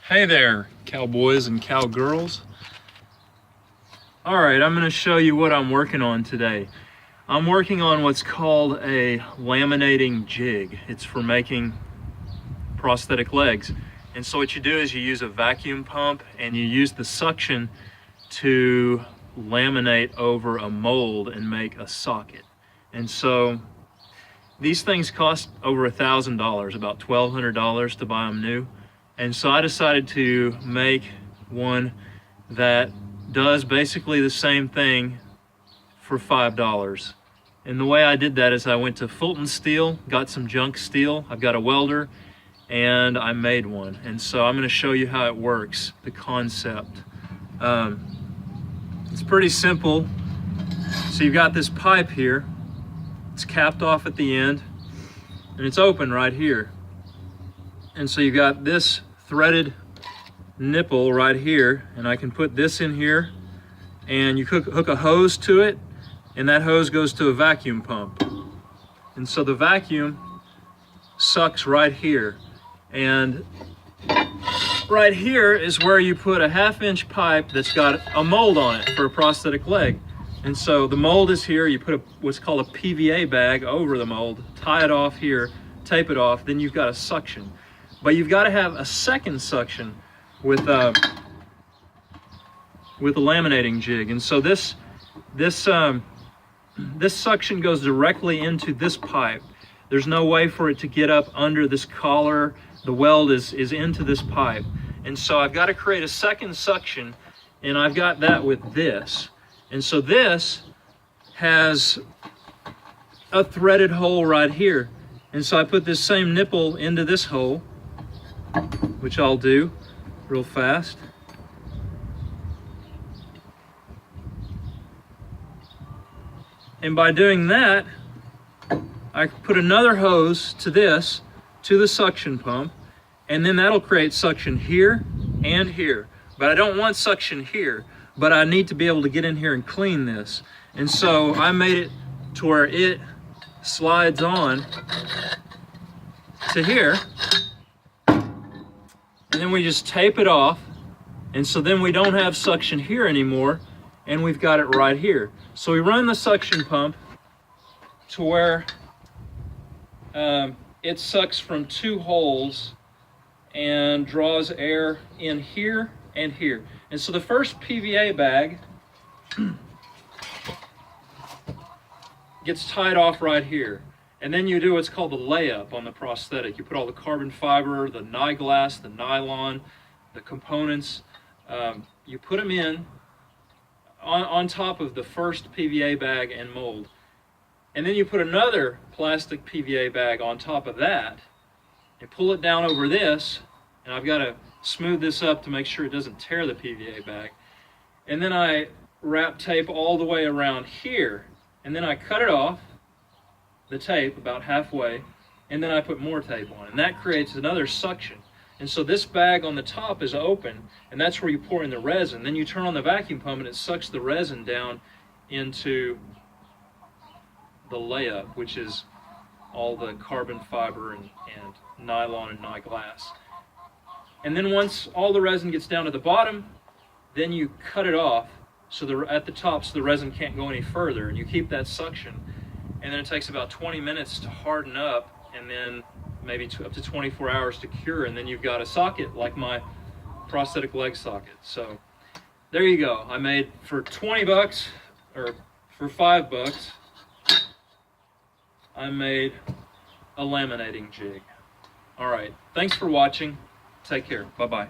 Hey there, cowboys and cowgirls. Alright, I'm going to show you what I'm working on today. I'm working on what's called a laminating jig. It's for making prosthetic legs. And so what you do is you use a vacuum pump and you use the suction to laminate over a mold and make a socket. And so these things cost over $1,000, about $1,200 to buy them new. And so I decided to make one that does basically the same thing for $5. And the way I did that is I went to Fulton Steel, got some junk steel, I've got a welder, and I made one. And so I'm going to show you how it works, the concept. It's pretty simple. So you've got this pipe here, it's capped off at the end, and it's open right here. And so you've got this threaded nipple right here, and I can put this in here, and you hook a hose to it, and that hose goes to a vacuum pump. And so the vacuum sucks right here. And right here is where you put a 1/2-inch pipe that's got a mold on it for a prosthetic leg. And so the mold is here, you put what's called a PVA bag over the mold, tie it off here, tape it off, then you've got a suction. But you've got to have a second suction with a laminating jig. And so this suction goes directly into this pipe. There's no way for it to get up under this collar. The weld is into this pipe. And so I've got to create a second suction, and I've got that with this. And so this has a threaded hole right here. And so I put this same nipple into this hole, which I'll do real fast. And by doing that, I put another hose to this, to the suction pump, and then that'll create suction here and here. But I don't want suction here, but I need to be able to get in here and clean this. And so I made it to where it slides on to here, and then we just tape it off, and so then we don't have suction here anymore, and we've got it right here. So we run the suction pump to where it sucks from 2 holes and draws air in here and here. And so the first PVA bag gets tied off right here. And then you do what's called the layup on the prosthetic. You put all the carbon fiber, the Niglass, the nylon, the components, you put them in on top of the first PVA bag and mold. And then you put another plastic PVA bag on top of that and pull it down over this, and I've got to smooth this up to make sure it doesn't tear the PVA bag. And then I wrap tape all the way around here, and then I cut it off, the tape about halfway, and then I put more tape on, and that creates another suction. And so this bag on the top is open, and that's where you pour in the resin. Then you turn on the vacuum pump and it sucks the resin down into the layup, which is all the carbon fiber and nylon and Niglass. And then once all the resin gets down to the bottom, then you cut it off so at the top so the resin can't go any further, and you keep that suction. And then it takes about 20 minutes to harden up, and then maybe up to 24 hours to cure, and then you've got a socket like my prosthetic leg socket. So there you go. I made for 20 bucks, or for $5, I made a laminating jig. All right, thanks for watching. Take care. Bye-bye.